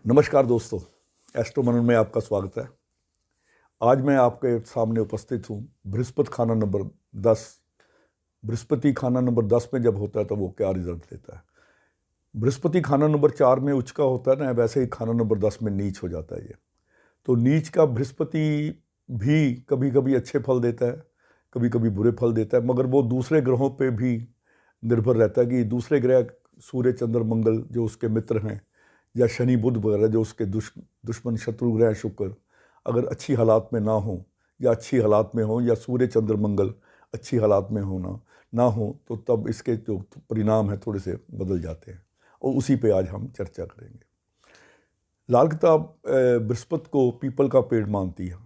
नमस्कार दोस्तों, एस्ट्रो मनन में आपका स्वागत है। आज मैं आपके सामने उपस्थित हूँ बृहस्पति खाना नंबर 10। बृहस्पति खाना नंबर 10 में जब होता है तो वो क्या रिजल्ट देता है। बृहस्पति खाना नंबर 4 में उच्च का होता है ना, वैसे ही खाना नंबर 10 में नीच हो जाता है ये। तो नीच का बृहस्पति भी कभी कभी अच्छे फल देता है, कभी कभी बुरे फल देता है, मगर वो दूसरे ग्रहों पे भी निर्भर रहता है कि दूसरे ग्रह सूर्य चंद्र मंगल जो उसके मित्र हैं, या शनि बुध वगैरह जो उसके दुश्मन शत्रु ग्रह शुक्र अगर अच्छी हालात में ना हो या अच्छी हालात में हो, या सूर्य चंद्र मंगल अच्छी हालात में होना ना हो, तो तब इसके जो परिणाम हैं थोड़े से बदल जाते हैं, और उसी पे आज हम चर्चा करेंगे। लाल किताब बृहस्पति को पीपल का पेड़ मानती है।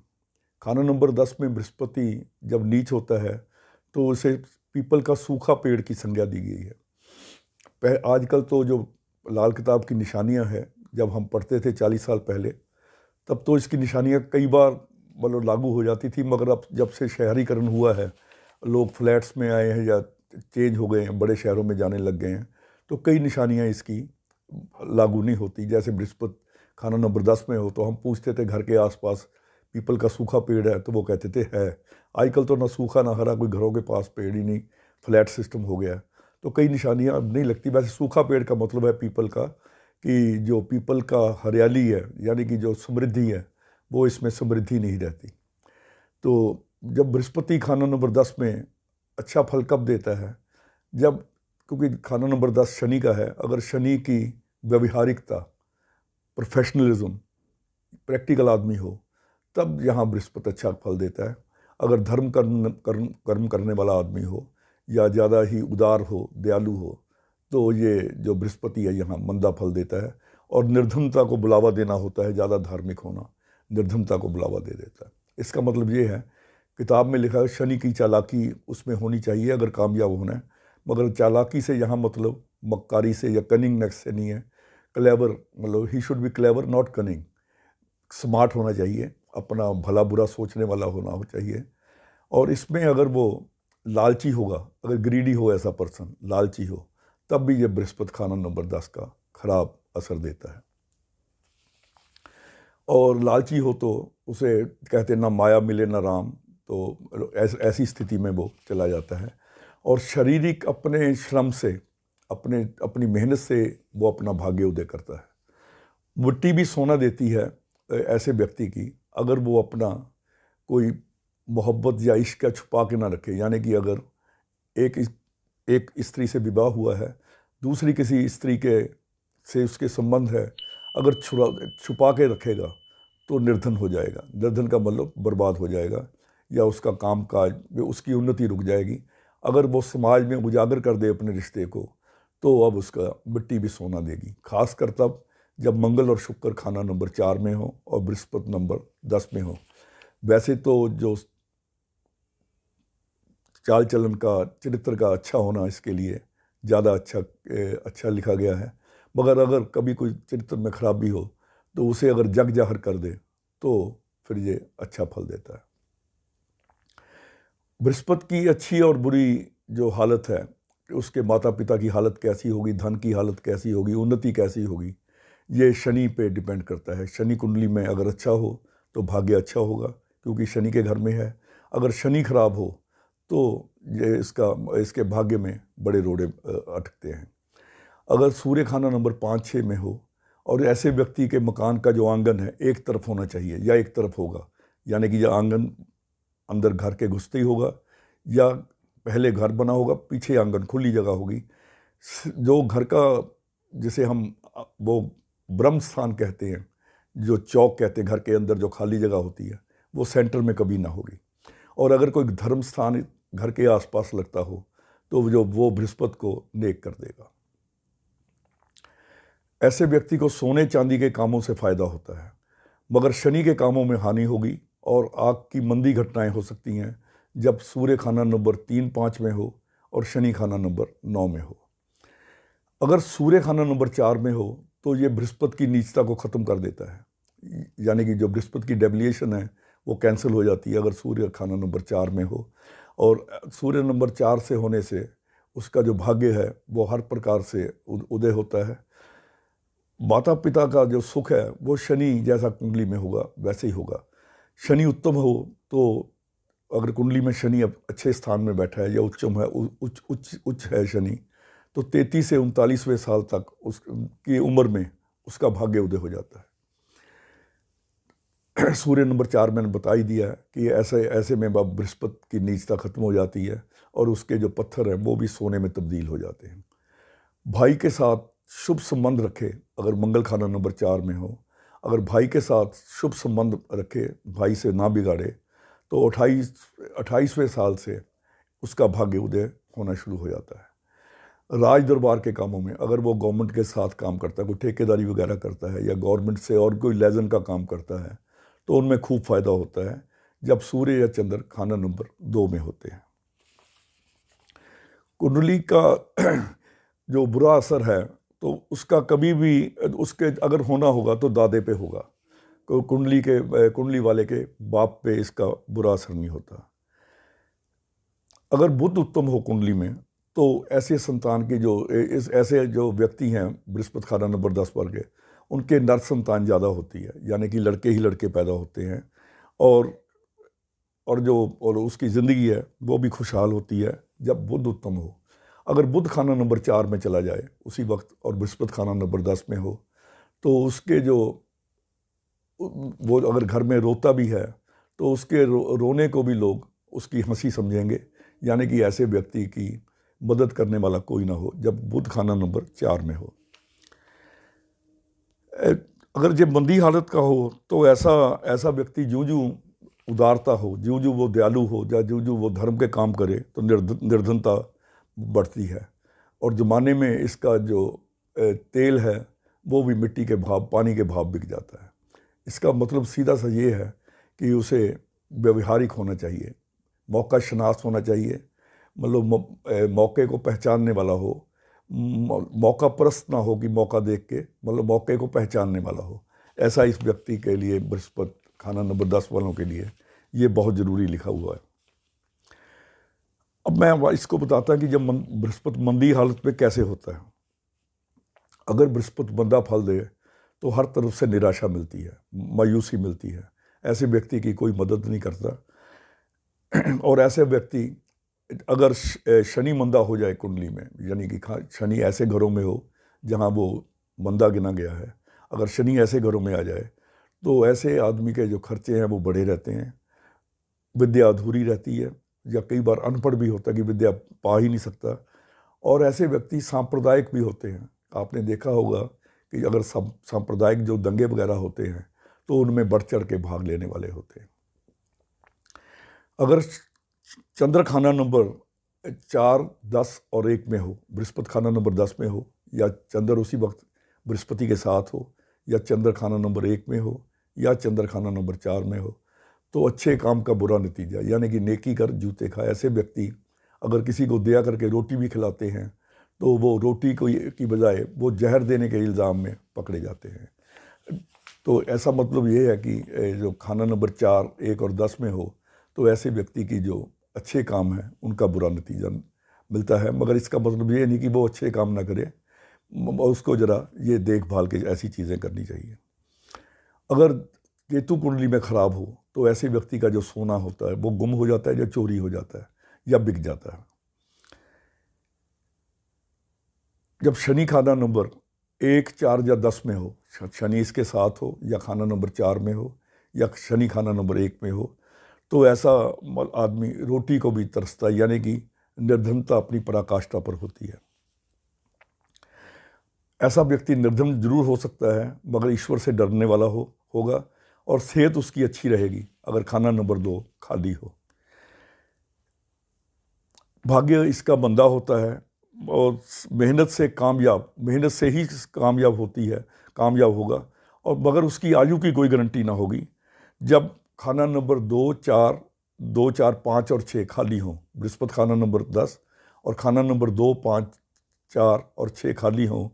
खाना नंबर 10 में बृहस्पति जब नीच होता है तो उसे पीपल का सूखा पेड़ की संज्ञा दी गई है। आजकल तो जो लाल किताब की निशानियां हैं, जब हम पढ़ते थे 40 साल पहले, तब तो इसकी निशानियां कई बार मतलब लागू हो जाती थी, मगर अब जब से शहरीकरण हुआ है, लोग फ्लैट्स में आए हैं या चेंज हो गए हैं, बड़े शहरों में जाने लग गए हैं, तो कई निशानियां इसकी लागू नहीं होती। जैसे बृहस्पति खाना नंबर 10 में हो तो हम पूछते थे घर के आसपास पीपल का सूखा पेड़ है, तो वो कहते थे है। आजकल तो ना सूखा ना हरा, कोई घरों के पास पेड़ ही नहीं, फ्लैट सिस्टम हो गया है, तो कई निशानियां अब नहीं लगती। वैसे सूखा पेड़ का मतलब है पीपल का कि जो पीपल का हरियाली है, यानी कि जो समृद्धि है, वो इसमें समृद्धि नहीं रहती। तो जब बृहस्पति खाना नंबर 10 में अच्छा फल कब देता है, जब, क्योंकि खाना नंबर 10 शनि का है, अगर शनि की व्यवहारिकता, प्रोफेशनलिज्म, प्रैक्टिकल आदमी हो, तब यहाँ बृहस्पति अच्छा फल देता है। अगर धर्म कर्म करने वाला आदमी हो, या ज़्यादा ही उदार हो, दयालु हो, तो ये जो बृहस्पति है यहाँ मंदा फल देता है। और निर्धनता को बुलावा देना होता है, ज़्यादा धार्मिक होना निर्धनता को बुलावा दे देता है। इसका मतलब ये है, किताब में लिखा है शनि की चालाकी उसमें होनी चाहिए अगर कामयाब होना है, मगर चालाकी से यहाँ मतलब मक्कारी से या कनिंगनेस से नहीं है। क्लेवर, मतलब he should be clever not cunning. Smart होना चाहिए, अपना भला बुरा सोचने वाला होना चाहिए। और इसमें अगर वो लालची होगा, अगर ग्रीडी हो ऐसा पर्सन, लालची हो, तब भी ये बृहस्पति खाना नंबर 10 का खराब असर देता है। और लालची हो तो उसे कहते ना माया मिले ना राम, तो ऐसी स्थिति में वो चला जाता है। और शारीरिक अपने श्रम से, अपनी मेहनत से वो अपना भाग्य उदय करता है। मिट्टी भी सोना देती है ऐसे व्यक्ति की, अगर वो अपना कोई मोहब्बत या इश्क का छुपा के ना रखे। यानी कि अगर एक स्त्री से विवाह हुआ है, दूसरी किसी स्त्री के से उसके संबंध है, अगर छुपा के रखेगा तो निर्धन हो जाएगा। निर्धन का मतलब बर्बाद हो जाएगा, या उसका काम काज में उसकी उन्नति रुक जाएगी। अगर वो समाज में उजागर कर दे अपने रिश्ते को, तो अब उसका मिट्टी भी सोना देगी। खासकर तब जब मंगल और शुक्र खाना नंबर 4 में हो और बृहस्पति नंबर 10 में हो। वैसे तो जो चाल चलन का, चरित्र का अच्छा होना इसके लिए ज़्यादा अच्छा लिखा गया है, मगर अगर कभी कोई चरित्र में खराबी हो तो उसे अगर जग जाहिर कर दे तो फिर ये अच्छा फल देता है। बृहस्पति की अच्छी और बुरी जो हालत है, उसके माता पिता की हालत कैसी होगी, धन की हालत कैसी होगी, उन्नति कैसी होगी, ये शनि पे डिपेंड करता है। शनि कुंडली में अगर अच्छा हो तो भाग्य अच्छा होगा, क्योंकि शनि के घर में है। अगर शनि खराब हो तो ये इसके भाग्य में बड़े रोड़े अटकते हैं। अगर सूर्य खाना नंबर 5-6 में हो, और ऐसे व्यक्ति के मकान का जो आंगन है एक तरफ होना चाहिए या एक तरफ होगा, यानी कि यह आंगन अंदर घर के घुसते ही होगा, या पहले घर बना होगा, पीछे आंगन खुली जगह होगी। जो घर का, जिसे हम वो ब्रह्म स्थान कहते हैं, जो चौक कहते हैं, घर के अंदर जो खाली जगह होती है, वो सेंटर में कभी ना होगी। और अगर कोई धर्म स्थान घर के आसपास लगता हो तो वो बृहस्पति को नेक कर देगा। ऐसे व्यक्ति को सोने चांदी के कामों से फायदा होता है, मगर शनि के कामों में हानि होगी और आग की मंदी घटनाएं हो सकती हैं जब सूर्य खाना नंबर 3-5 में हो और शनि खाना नंबर 9 में हो। अगर सूर्य खाना नंबर 4 में हो तो ये बृहस्पति की नीचता को ख़त्म कर देता है, यानी कि जो बृहस्पति की डेविएशन है वो कैंसिल हो जाती है अगर सूर्य खाना नंबर 4 में हो। और सूर्य नंबर 4 से होने से उसका जो भाग्य है वो हर प्रकार से उदय होता है। माता पिता का जो सुख है वो शनि जैसा कुंडली में होगा वैसे ही होगा। शनि उत्तम हो तो, अगर कुंडली में शनि अब अच्छे स्थान में बैठा है या उच्चम है, उच्च उच्च उच्च है शनि, तो 33 से 39वें साल तक उसकी उम्र में उसका भाग्य उदय हो जाता है। सूर्य नंबर 4 मैंने बता ही दिया है कि ऐसे ऐसे में अब बृहस्पति की नीचता खत्म हो जाती है और उसके जो पत्थर हैं वो भी सोने में तब्दील हो जाते हैं। भाई के साथ शुभ संबंध रखे, अगर मंगल खाना नंबर 4 में हो, अगर भाई के साथ शुभ संबंध रखे, भाई से ना बिगाड़े, तो 28वें साल से उसका भाग्य उदय होना शुरू हो जाता है। राज दरबार के कामों में अगर वो गवर्नमेंट के साथ काम करता है, कोई ठेकेदारी वगैरह करता है या गवर्नमेंट से और कोई लेजन का काम करता है, तो उनमें खूब फ़ायदा होता है जब सूर्य या चंद्र खाना नंबर 2 में होते हैं। कुंडली का जो बुरा असर है तो उसका कभी भी उसके अगर होना होगा तो दादे पे होगा, कुंडली वाले के बाप पे इसका बुरा असर नहीं होता। अगर बुध उत्तम हो कुंडली में तो ऐसे संतान की ऐसे जो व्यक्ति हैं बृहस्पति खाना नंबर 10 पर के, उनके नर संतान ज़्यादा होती है, यानी कि लड़के ही लड़के पैदा होते हैं और उसकी ज़िंदगी है वो भी खुशहाल होती है जब बुध उत्तम हो। अगर बुध खाना नंबर 4 में चला जाए उसी वक्त और बृहस्पति खाना नंबर 10 में हो तो उसके वो अगर घर में रोता भी है तो उसके रोने को भी लोग उसकी हंसी समझेंगे, यानी कि ऐसे व्यक्ति की मदद करने वाला कोई ना हो जब बुध खाना नंबर 4 में हो। अगर जब मंदी हालत का हो तो ऐसा व्यक्ति जूं उदारता हो, जूं वो दयालु हो या जूं वो धर्म के काम करे तो निर्धनता बढ़ती है और ज़माने में इसका जो तेल है वो भी मिट्टी के भाव, पानी के भाव बिक जाता है। इसका मतलब सीधा सा ये है कि उसे व्यवहारिक होना चाहिए, मौका शनास होना चाहिए, मतलब मौके को पहचानने वाला हो, मौका परस्त ना हो कि मौका देख के, मतलब मौके को पहचानने वाला हो। ऐसा इस व्यक्ति के लिए बृहस्पति खाना नंबर 10 वालों के लिए ये बहुत ज़रूरी लिखा हुआ है। अब मैं इसको बताता कि जब बृहस्पति मंदी हालत में कैसे होता है। अगर बृहस्पति मंदा फल दे तो हर तरफ से निराशा मिलती है, मायूसी मिलती है, ऐसे व्यक्ति की कोई मदद नहीं करता। और ऐसे व्यक्ति अगर शनि मंदा हो जाए कुंडली में, यानी कि शनि ऐसे घरों में हो जहाँ वो मंदा गिना गया है, अगर शनि ऐसे घरों में आ जाए तो ऐसे आदमी के जो खर्चे हैं वो बढ़े रहते हैं, विद्या अधूरी रहती है या कई बार अनपढ़ भी होता है कि विद्या पा ही नहीं सकता। और ऐसे व्यक्ति सांप्रदायिक भी होते हैं। आपने देखा होगा कि अगर सांप्रदायिक जो दंगे वगैरह होते हैं तो उनमें बढ़ चढ़ के भाग लेने वाले होते हैं। अगर चंद्र खाना नंबर 4, 10 और 1 में हो, बृहस्पति खाना नंबर 10 में हो या चंद्र उसी वक्त बृहस्पति के साथ हो या चंद्र खाना नंबर 1 में हो या चंद्र खाना नंबर 4 में हो, तो अच्छे काम का बुरा नतीजा, यानी कि नेकी कर जूते खा। ऐसे व्यक्ति अगर किसी को दया करके रोटी भी खिलाते हैं तो वो रोटी की बजाय वो जहर देने के इल्ज़ाम में पकड़े जाते हैं। तो ऐसा मतलब ये है कि जो खाना नंबर 4, 1 और 10 में हो तो ऐसे व्यक्ति की जो अच्छे काम हैं उनका बुरा नतीजा मिलता है। मगर इसका मतलब ये नहीं कि वो अच्छे काम ना करे, उसको ज़रा ये देखभाल के ऐसी चीज़ें करनी चाहिए। अगर केतु कुंडली में ख़राब हो तो ऐसे व्यक्ति का जो सोना होता है वो गुम हो जाता है या चोरी हो जाता है या बिक जाता है। जब शनि खाना नंबर 1, 4 या 10 में हो, शनि इसके साथ हो या खाना नंबर 4 में हो या शनि खाना नंबर 1 में हो, तो ऐसा आदमी रोटी को भी तरसता है, यानी कि निर्धनता अपनी पराकाष्ठा पर होती है। ऐसा व्यक्ति निर्धन जरूर हो सकता है मगर ईश्वर से डरने वाला होगा और सेहत उसकी अच्छी रहेगी अगर खाना नंबर 2 खाली हो। भाग्य इसका मंदा होता है और मेहनत से ही कामयाब होती है, कामयाब होगा, और मगर उसकी आयु की कोई गारंटी ना होगी। जब खाना नंबर 2, 4, 5 और 6 खाली हों, बृहस्पति खाना नंबर 10 और खाना नंबर 2, 5, 4 और 6 खाली हों,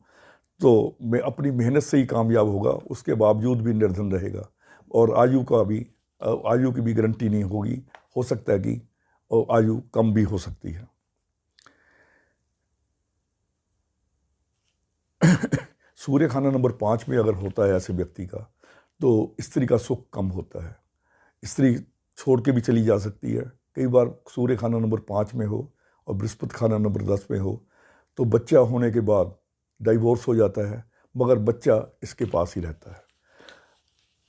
तो मैं अपनी मेहनत से ही कामयाब होगा, उसके बावजूद भी निर्धन रहेगा और आयु की भी गारंटी नहीं होगी, हो सकता है कि आयु कम भी हो सकती है। सूर्य खाना नंबर 5 में अगर होता है ऐसे व्यक्ति का, तो स्त्री का सुख कम होता है। स्त्री छोड़ के भी चली जा सकती है। कई बार सूर्य खाना नंबर 5 में हो और बृहस्पति खाना नंबर 10 में हो तो बच्चा होने के बाद डाइवोर्स हो जाता है, मगर बच्चा इसके पास ही रहता है।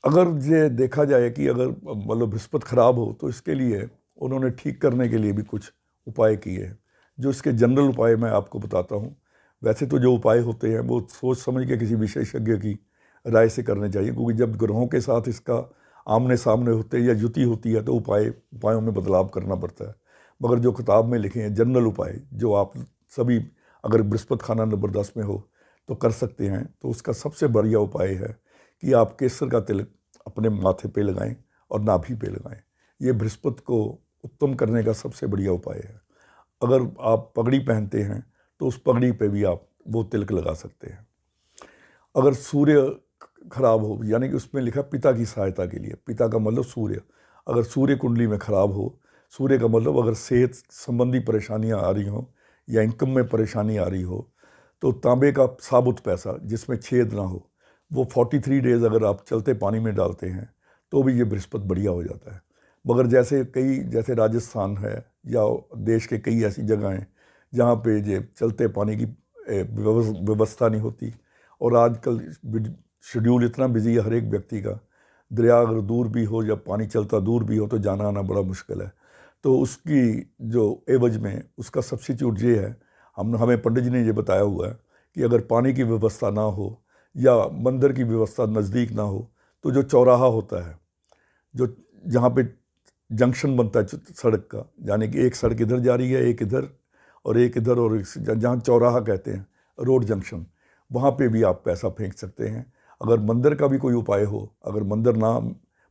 अगर ये देखा जाए कि अगर मतलब बृहस्पति खराब हो तो इसके लिए उन्होंने ठीक करने के लिए भी कुछ उपाय किए हैं, जो इसके जनरल उपाय मैं आपको बताता हूँ। वैसे तो जो उपाय होते हैं वो सोच समझ के किसी विशेषज्ञ की राय से करने चाहिए, क्योंकि जब ग्रहों के साथ इसका आमने सामने होते हैं या युति होती है तो उपायों में बदलाव करना पड़ता है। मगर जो किताब में लिखे हैं जनरल उपाय, जो आप सभी अगर बृहस्पति खाना नंबर 10 में हो तो कर सकते हैं, तो उसका सबसे बढ़िया उपाय है कि आप केसर का तिलक अपने माथे पे लगाएं और नाभि पे लगाएं। ये बृहस्पति को उत्तम करने का सबसे बढ़िया उपाय है। अगर आप पगड़ी पहनते हैं तो उस पगड़ी पे भी आप वो तिलक लगा सकते हैं। अगर सूर्य खराब हो, यानी कि उसमें लिखा पिता की सहायता के लिए, पिता का मतलब सूर्य, अगर सूर्य कुंडली में खराब हो, सूर्य का मतलब अगर सेहत संबंधी परेशानियां आ रही हों या इनकम में परेशानी आ रही हो, तो तांबे का साबुत पैसा जिसमें छेद ना हो, वो 43 डेज़ अगर आप चलते पानी में डालते हैं तो भी ये बृहस्पति बढ़िया हो जाता है। मगर जैसे राजस्थान है या देश के कई ऐसी जगह हैं जहाँ पे ये चलते पानी की व्यवस्था नहीं होती, और आजकल शेड्यूल इतना बिजी है हर एक व्यक्ति का, दरिया अगर दूर भी हो या पानी चलता दूर भी हो तो जाना आना बड़ा मुश्किल है। तो उसकी जो एवज में उसका सब्स्टिट्यूट ये है, हमें पंडित जी ने ये बताया हुआ है कि अगर पानी की व्यवस्था ना हो या मंदिर की व्यवस्था नज़दीक ना हो, तो जो चौराहा होता है, जो जहाँ पे जंक्शन बनता है सड़क का, यानी कि एक सड़क इधर जा रही है, एक इधर और एक इधर, और जहाँ चौराहा कहते हैं रोड जंक्शन, वहाँ पे भी आप पैसा फेंक सकते हैं। अगर मंदिर का भी कोई उपाय हो, अगर मंदिर ना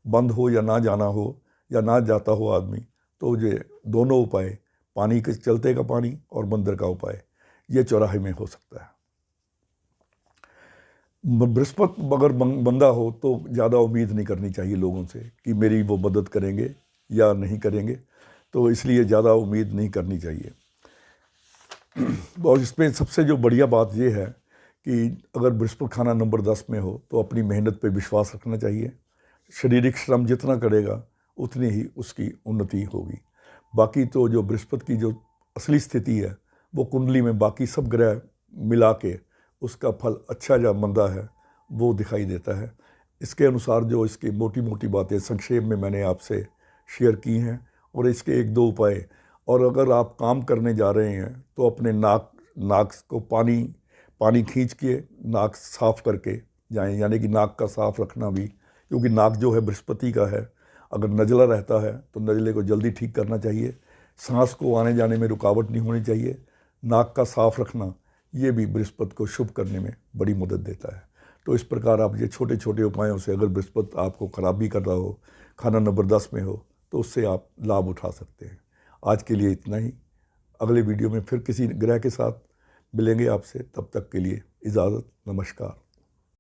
बंद हो या ना जाना हो या ना जाता हो आदमी, तो ये दोनों उपाय, पानी के चलते का पानी और मंदिर का उपाय, ये चौराहे में हो सकता है। बृहस्पति अगर बंदा हो तो ज़्यादा उम्मीद नहीं करनी चाहिए लोगों से कि मेरी वो मदद करेंगे या नहीं करेंगे, तो इसलिए ज़्यादा उम्मीद नहीं करनी चाहिए। और इसमें सबसे जो बढ़िया बात ये है कि अगर बृहस्पति खाना नंबर 10 में हो तो अपनी मेहनत पे विश्वास रखना चाहिए। शारीरिक श्रम जितना करेगा उतनी ही उसकी उन्नति होगी। बाकी तो जो बृहस्पति की जो असली स्थिति है वो कुंडली में बाकी सब ग्रह मिला के उसका फल अच्छा या मंदा है वो दिखाई देता है। इसके अनुसार जो इसकी मोटी मोटी बातें संक्षेप में मैंने आपसे शेयर की हैं, और इसके एक दो उपाय। और अगर आप काम करने जा रहे हैं तो अपने नाक को पानी खींच के नाक साफ़ करके जाएं, यानी कि नाक का साफ़ रखना भी, क्योंकि नाक जो है बृहस्पति का है। अगर नज़ला रहता है तो नज़ले को जल्दी ठीक करना चाहिए। सांस को आने जाने में रुकावट नहीं होनी चाहिए। नाक का साफ़ रखना ये भी बृहस्पति को शुभ करने में बड़ी मदद देता है। तो इस प्रकार आप ये छोटे छोटे उपायों से, अगर बृहस्पति आपको ख़राब भी कर रहा हो, खाना नंबर 10 में हो, तो उससे आप लाभ उठा सकते हैं। आज के लिए इतना ही। अगले वीडियो में फिर किसी ग्रह के साथ मिलेंगे आपसे, तब तक के लिए इजाज़त, नमस्कार।